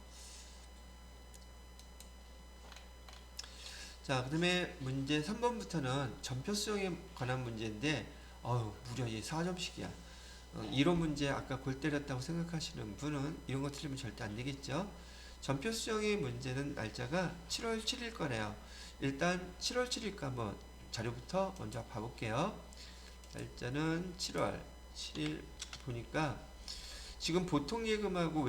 A: 자, 그 다음에 문제 3번부터는 전표 수정에 관한 문제인데 무려 얘 4점씩이야. 이론 문제 아까 골 때렸다고 생각하시는 분은 이런 거 틀리면 절대 안 되겠죠. 전표 수정의 문제는 날짜가 7월 7일 거래요. 일단 7월 7일까 한번 자료부터 먼저 봐볼게요. 날짜는 7월 7일 보니까 지금 보통예금하고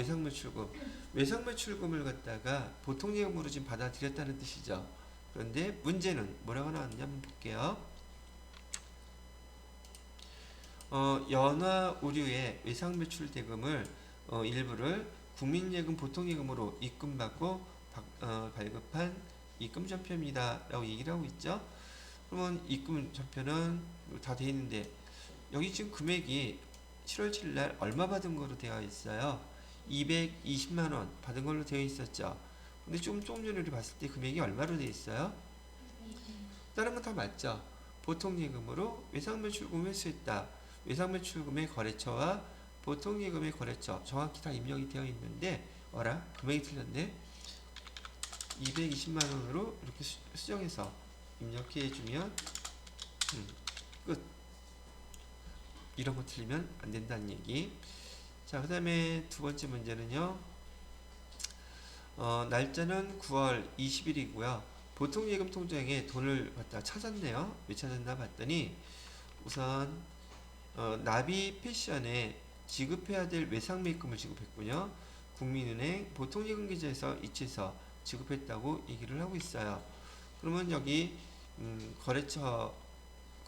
A: 외상매출금을 갖다가 보통예금으로 지금 받아들였다는 뜻이죠. 그런데 문제는 뭐라고 나왔냐 한번 볼게요. 연화의류의 외상매출 대금을 일부를 국민예금 보통예금으로 입금받고 발급한 입금전표입니다 라고 얘기를 하고 있죠. 그러면 입금전표는 다 되어 있는데 여기 지금 금액이 7월 7일날 얼마 받은 거로 되어 있어요. 220만원 받은 걸로 되어 있었죠. 근데 조금 전에 우리 봤을 때 금액이 얼마로 되어 있어요? 다른 건 다 맞죠. 보통예금으로 외상매출금을 회수했다. 외상매출금의 거래처와 보통예금의 거래처 정확히 다 입력이 되어 있는데 금액이 틀렸네. 220만 원으로 이렇게 수정해서 입력해 주면 끝. 이런 거 틀리면 안 된다는 얘기. 자, 그 다음에 두 번째 문제는요. 날짜는 9월 20일이고요. 보통 예금 통장에 돈을 갖다 찾았네요. 왜 찾았나 봤더니 우선 나비 패션에 지급해야 될 외상매입금을 지급했군요. 국민은행 보통예금 계좌에서 이체해서 지급했다고 얘기를 하고 있어요. 그러면 여기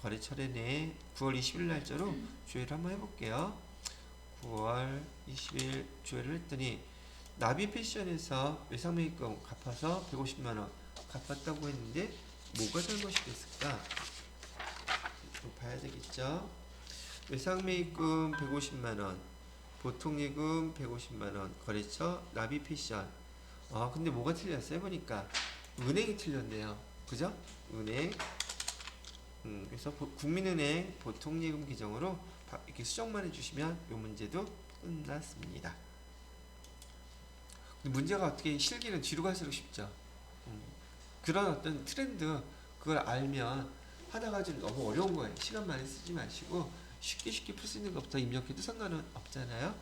A: 거래처래네 9월 20일 날짜로 조회를 한번 해볼게요. 9월 20일 조회를 했더니 나비 패션에서 외상매입금 갚아서 150만원 갚았다고 했는데 뭐가 잘못이 됐을까? 좀 봐야 되겠죠. 외상매입금 150만원, 보통예금 150만원, 거래처 나비 패션. 근데 뭐가 틀렸어요? 보니까 은행이 틀렸네요. 그죠? 은행. 그래서 국민은행 보통예금 계정으로 이렇게 수정만 해주시면 이 문제도 끝났습니다. 문제가 어떻게 실기는 뒤로 갈수록 쉽죠. 그런 어떤 트렌드 그걸 알면 하다가 좀 너무 어려운 거예요. 시간 많이 쓰지 마시고 쉽게 풀 수 있는 것부터 입력해도 상관은 없잖아요.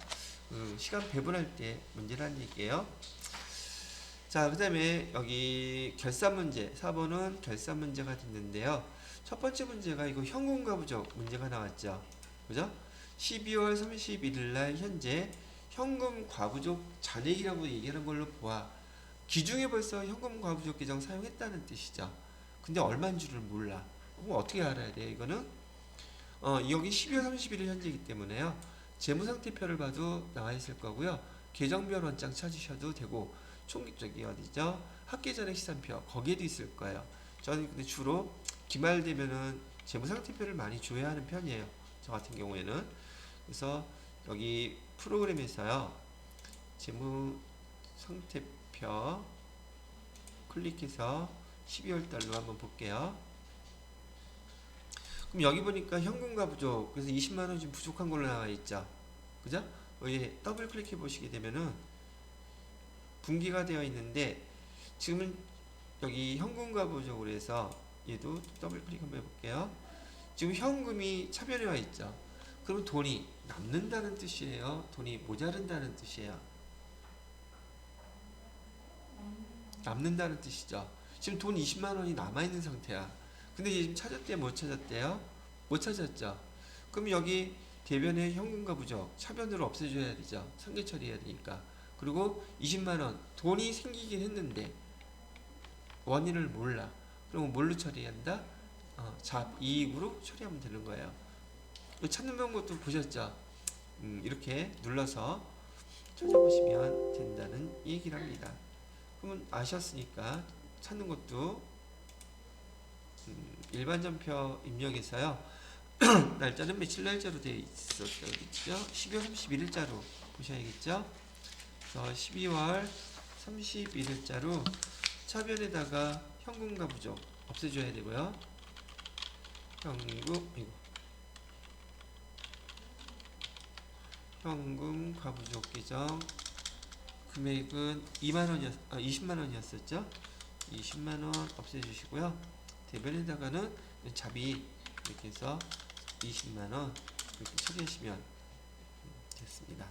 A: 시간 배분할 때 문제라는 얘기예요. 자, 그 다음에 여기 결산 문제 4번은 결산 문제가 됐는데요. 첫 번째 문제가 이거 현금과 부족 문제가 나왔죠. 그죠? 12월 31일 날 현재 현금 과부족 잔액이라고 얘기하는 걸로 보아 기중에 벌써 현금 과부족 계정 사용했다는 뜻이죠. 근데 얼마인 줄을 몰라. 그럼 어떻게 알아야 돼요? 이거는 여기 12월 31일 현재이기 때문에요. 재무상태표를 봐도 나와 있을 거고요. 계정별 원장 찾으셔도 되고 총기적이 어디죠? 학계전액 시산표 거기에도 있을 거예요. 저는 근데 주로 기말 되면은 재무상태표를 많이 조회하는 편이에요. 저 같은 경우에는. 그래서 여기 프로그램에서요. 재무상태표 클릭해서 12월 달로 한번 볼게요. 그럼 여기 보니까 현금과 부족, 그래서 20만원 좀 부족한 걸로 나와 있죠. 그죠? 여기 더블 클릭해 보시게 되면은 분기가 되어 있는데 지금은 여기 현금과 부족으로 해서 얘도 더블 클릭 한번 해볼게요. 지금 현금이 차별해 와 있죠. 그러면 돈이 남는다는 뜻이에요? 돈이 모자른다는 뜻이에요? 남는다는 뜻이죠. 지금 돈 20만원이 남아있는 상태야. 근데 얘 지금 찾았대요? 못 찾았대요? 못 찾았죠. 그럼 여기 대변의 현금과 부족 차변으로 없애줘야 되죠. 상계 처리해야 되니까. 그리고 20만원 돈이 생기긴 했는데 원인을 몰라. 그럼 뭘로 처리한다? 잡이익으로 처리하면 되는 거예요. 찾는 방법도 보셨죠? 이렇게 눌러서 찾아보시면 된다는 얘기를 합니다. 그러면 아셨으니까 찾는 것도 일반 전표 입력에서요. 날짜는 며칠 날짜로 되어 있었겠죠? 12월 31일자로 보셔야겠죠? 그래서 12월 31일자로 차변에다가 현금과 부족 없애줘야 되고요. 현금 과부족 계정 금액은 20만원이었었죠? 20만원 없애주시고요. 대변에다가는 잡이 이렇게 해서 20만원 이렇게 처리하시면 됐습니다.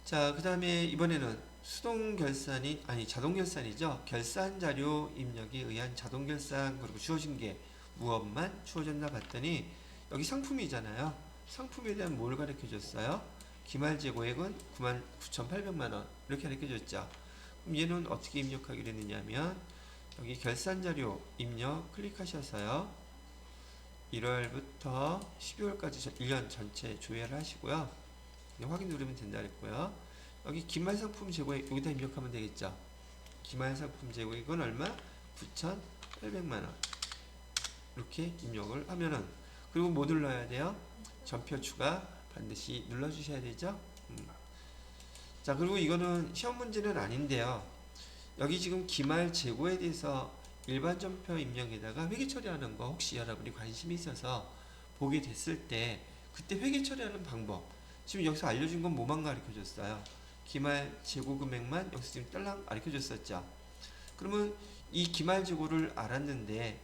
A: 자, 그 다음에 이번에는 자동결산이죠. 결산자료 입력에 의한 자동결산 그리고 주어진 게 무엇만 주어졌나 봤더니 여기 상품이잖아요. 상품에 대한 뭘 가르쳐 줬어요? 기말 재고액은 99,800만원 이렇게 가르쳐 줬죠. 그럼 얘는 어떻게 입력하기로 했느냐면 여기 결산자료 입력 클릭하셔서요. 1월부터 12월까지 1년 전체 조회를 하시고요. 확인 누르면 된다 그랬고요. 여기 기말 상품 재고액 여기다 입력하면 되겠죠. 기말 상품 재고액은 얼마? 9,800만원 이렇게 입력을 하면은 그리고 뭐 눌러야 돼요? 전표 추가 반드시 눌러주셔야 되죠. 자, 그리고 이거는 시험 문제는 아닌데요. 여기 지금 기말 재고에 대해서 일반 전표 입력에다가 회계 처리하는 거 혹시 여러분이 관심이 있어서 보게 됐을 때 그때 회계 처리하는 방법 지금 여기서 알려준 건 뭐만 가르쳐 줬어요? 기말 재고 금액만 여기서 지금 딸랑 가르쳐줬었죠. 그러면 이 기말 재고를 알았는데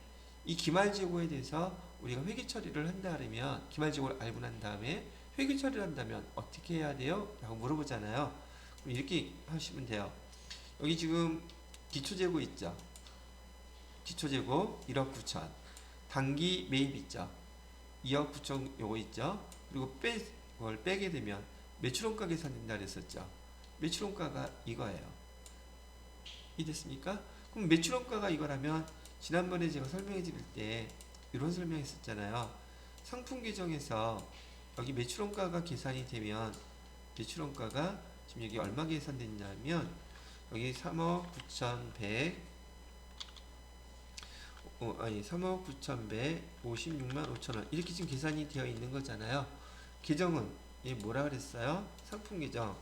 A: 이 기말 재고에 대해서 우리가 회계 처리를 한다 그러면 기말 재고를 알고 난 다음에 회계 처리를 한다면 어떻게 해야 돼요? 라고 물어보잖아요. 그럼 이렇게 하시면 돼요. 여기 지금 기초재고 있죠. 기초재고 1억 9천. 단기 매입 있죠. 2억 9천 요거 있죠. 그리고 그걸 빼게 되면 매출원가 계산된다 그랬었죠. 매출원가가 이거예요. 이해됐습니까? 그럼 매출원가가 이거라면 지난번에 제가 설명해 드릴 때 이런 설명했었잖아요. 상품 계정에서 여기 매출원가가 계산이 되면 매출원가가 지금 여기 얼마 계산됐냐면 여기 3억 9,100 3억 9,100 56만 5천원 이렇게 지금 계산이 되어 있는 거잖아요. 계정은 얘 뭐라 그랬어요? 상품 계정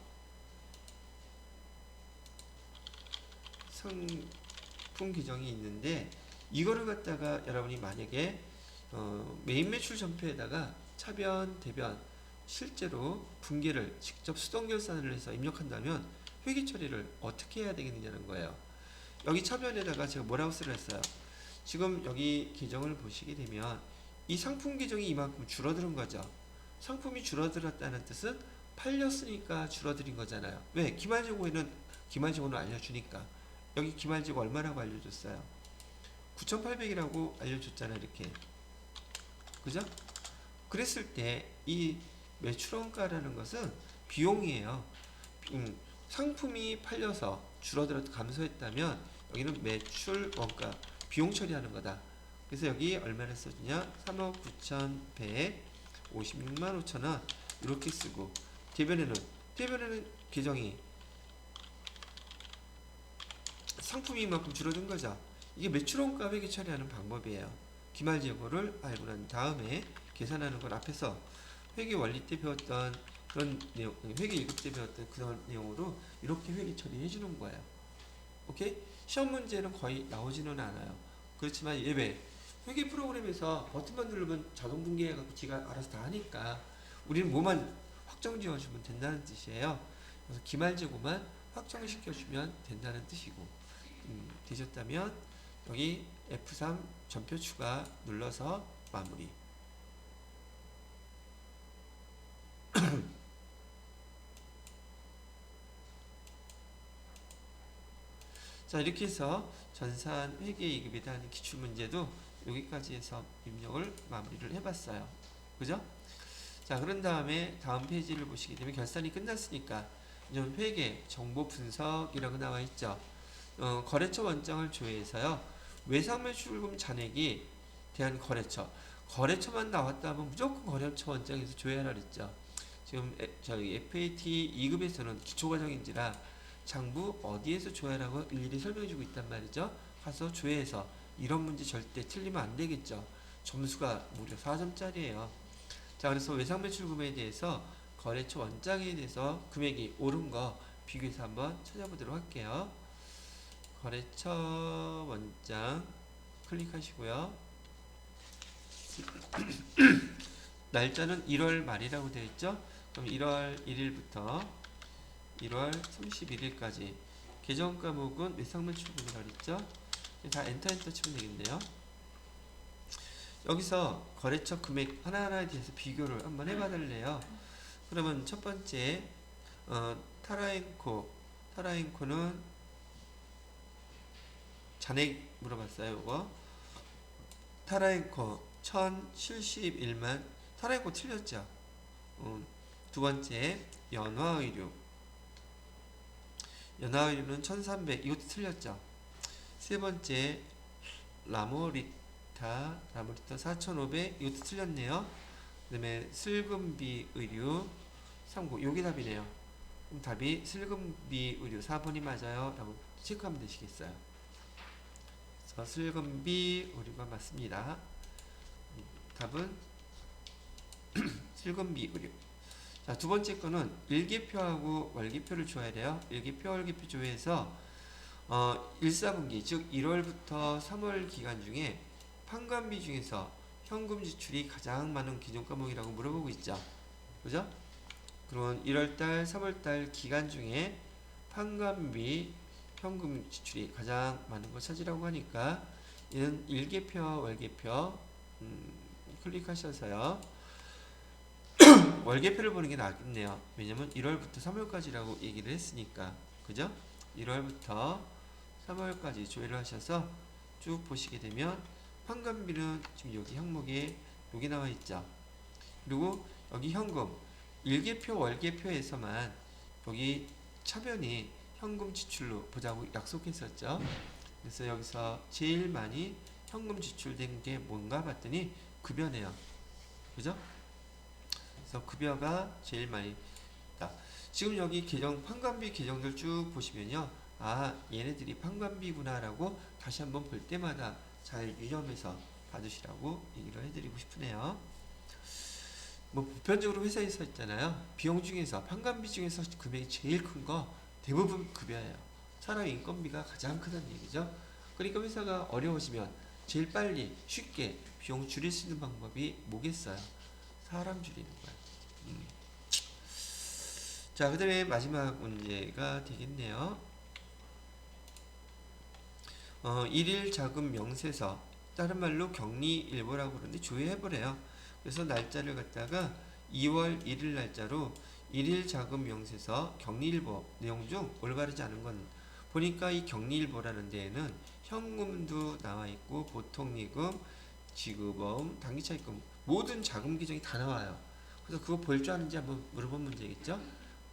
A: 상품 계정이 있는데 이거를 갖다가 여러분이 만약에 메인 매출 전표에다가 차변 대변 실제로 분계를 직접 수동 결산을 해서 입력한다면 회계 처리를 어떻게 해야 되겠느냐는 거예요. 여기 차변에다가 제가 뭐라고 쓰려 했어요. 지금 여기 계정을 보시게 되면 이 상품 계정이 이만큼 줄어드는 거죠. 상품이 줄어들었다는 뜻은 팔렸으니까 줄어드는 거잖아요. 왜? 기말재고는 알려주니까. 여기 기말재고 얼마라고 알려줬어요? 9,800이라고 알려줬잖아요. 이렇게. 그죠? 그랬을 때 이 매출원가라는 것은 비용이에요. 상품이 팔려서 줄어들어도 감소했다면 여기는 매출원가 비용 처리하는 거다. 그래서 여기 얼마를 써주냐? 3억 9,100 56만 5천원 이렇게 쓰고 대변에는 계정이 상품이 이만큼 줄어든 거죠. 이게 매출원가 회계 처리하는 방법이에요. 기말재고를 알고 난 다음에 계산하는 건 앞에서 회계 원리 때 배웠던 그런 내용, 회계 1급 때 배웠던 그런 내용으로 이렇게 회계 처리해 주는 거예요. 오케이? 시험 문제는 거의 나오지는 않아요. 그렇지만 예외 회계 프로그램에서 버튼만 누르면 자동 분계해갖고 지가 알아서 다 하니까 우리는 뭐만 확정 지어주면 된다는 뜻이에요. 그래서 기말재고만 확정시켜주면 된다는 뜻이고 되셨다면 여기 F3 전표 추가 눌러서 마무리. 자, 이렇게 해서 전산 회계 2급에 대한 기출문제도 여기까지 해서 입력을 마무리를 해봤어요. 그죠? 자, 그런 다음에 다음 페이지를 보시게 되면 결산이 끝났으니까 이제 회계 정보 분석이라고 나와 있죠. 거래처 원장을 조회해서요. 외상매출금 잔액이 대한 거래처만 나왔다 하면 무조건 거래처 원장에서 조회하라 그랬죠. 지금 저희 FAT 2급에서는 기초과정인지라 장부 어디에서 조회라고 일일이 설명해주고 있단 말이죠. 가서 조회해서 이런 문제 절대 틀리면 안 되겠죠. 점수가 무려 4점짜리예요. 자, 그래서 외상매출금에 대해서 거래처 원장에 대해서 금액이 오른 거 비교해서 한번 찾아보도록 할게요. 거래처 원장 클릭하시고요. 날짜는 1월 말이라고 되어 있죠. 그럼 1월 1일부터 1월 31일까지 계정 과목은 외상매출금이라고 했죠. 다 엔터 치면 되겠네요. 여기서 거래처 금액 하나하나에 대해서 비교를 한번 해봐 달래요. 그러면 첫 번째 타라인코는 잔액 물어봤어요. 이거 타라인코 1071만 타라인코 틀렸죠. 두 번째 연화의류는 1300 이것도 틀렸죠. 세 번째 라모리타 4500 이것도 틀렸네요. 그 다음에 슬금비 의류 39 요게 답이네요. 그럼 답이 슬금비 의류 4번이 맞아요 라고 체크하면 되시겠어요. 그래서 슬금비 의류가 맞습니다. 답은 슬금비 의류. 자, 두 번째 거는 일기표하고 월기표를 줘야 돼요. 일기표, 월기표 조회해서 1사분기 즉 1월부터 3월 기간 중에 판관비 중에서 현금 지출이 가장 많은 기존 과목이라고 물어보고 있죠. 그죠? 그런 1월달, 3월달 기간 중에 판관비 현금 지출이 가장 많은 걸 차지라고 하니까 이는 일개표, 월개표 클릭하셔서요. 월개표를 보는 게 낫겠네요. 왜냐면 1월부터 3월까지라고 얘기를 했으니까. 그죠? 1월부터 3월까지 조회를 하셔서 쭉 보시게 되면 판관비는 지금 여기 항목에 여기 나와 있죠. 그리고 여기 현금 일개표 월개표에서만 여기 차변이 현금 지출로 보자고 약속했었죠. 그래서 여기서 제일 많이 현금 지출된 게 뭔가 봤더니 급여네요. 그죠? 그래서 급여가 제일 많이 다. 지금 여기 계정 판관비 계정들 쭉 보시면요. 아, 얘네들이 판관비구나라고 다시 한번 볼 때마다 잘 유념해서 받으시라고 얘기를 해드리고 싶으네요. 뭐 보편적으로 회사에서 있잖아요. 비용 중에서 판관비 중에서 금액이 제일 큰 거 대부분 급여예요. 사람 인건비가 가장 크다는 얘기죠. 그러니까 회사가 어려우시면 제일 빨리 쉽게 비용 줄일 수 있는 방법이 뭐겠어요? 사람 줄이는 거예요. 자, 그 다음에 마지막 문제가 되겠네요. 일일 자금 명세서, 다른 말로 격리일보라고 그러는데 조회해보래요. 그래서 날짜를 갖다가 2월 1일 날짜로 일일 자금 명세서 격리일보 내용 중 올바르지 않은 건 보니까 이 격리일보라는 데에는 현금도 나와 있고 보통예금, 지급보험, 단기차입금 모든 자금 계정이 다 나와요. 그래서 그거 볼 줄 아는지 한번 물어본 문제겠죠?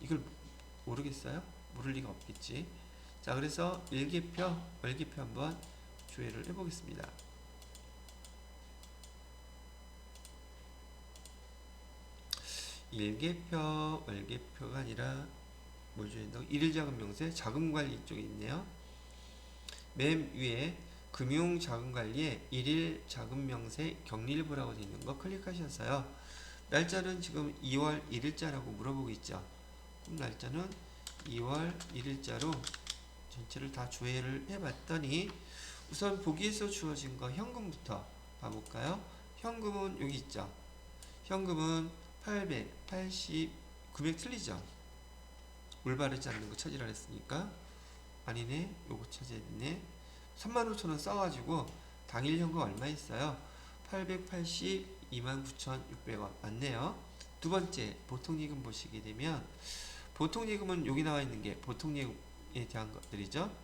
A: 이걸 모르겠어요? 모를 리가 없겠지. 자, 그래서 일개표, 월개표 한번 조회를 해보겠습니다. 일개표, 월개표가 아니라 뭘 조회한다고? 일일자금 명세, 자금관리 쪽에 있네요. 맨 위에 금융자금관리에 일일 자금명세 격리일보라고 되어 있는 거 클릭하셨어요. 날짜는 지금 2월 1일자라고 물어보고 있죠. 그럼 날짜는 2월 1일자로 전체를 다 조회를 해봤더니 우선 보기에서 주어진 거 현금부터 봐볼까요? 현금은 여기 있죠. 현금은 880 금액 틀리죠. 올바르지 않는 거 찾으라 했으니까 아니네, 요거 찾아야 되네. 35,000원 써가지고 당일 현금 얼마 있어요? 882만 9,600원 맞네요. 두 번째 보통예금 보시게 되면 보통예금은 여기 나와 있는 게 보통예금에 대한 것들이죠.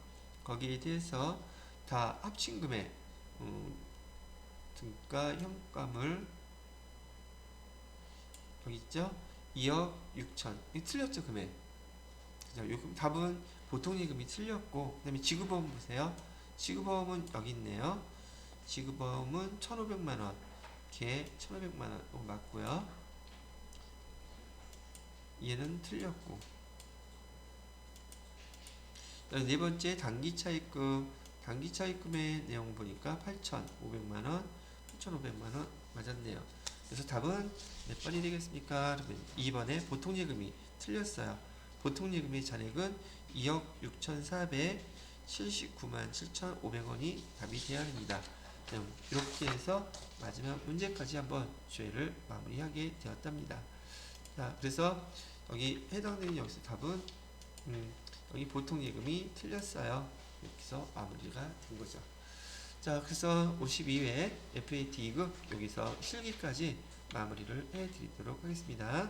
A: 거기에 대해서 다 합친 금액 등가 현금을 여기 있죠. 2억 6천. 이 틀렸죠 금액. 그죠? 답은 보통예금이 틀렸고, 그 다음에 지급보험 보세요. 지급보험은 여기 있네요. 지급보험은 1,500만원. 걔 1,500만원 맞고요. 얘는 틀렸고. 네 번째 단기차입금. 단기차입금의 내용 보니까 8,500만원, 8,500만원 맞았네요. 그래서 답은 몇 번이 되겠습니까? 2번에 보통예금이 틀렸어요. 보통예금의 잔액은 2억 6,479만 7,500원이 답이 되어야 합니다. 이렇게 해서 마지막 문제까지 한번 조회를 마무리하게 되었답니다. 자, 그래서 여기 해당되는 여기서 답은 여기 보통예금이 틀렸어요. 이렇게 해서 마무리가 된 거죠. 자, 그래서 52회 FAT 2급 여기서 실기까지 마무리를 해드리도록 하겠습니다.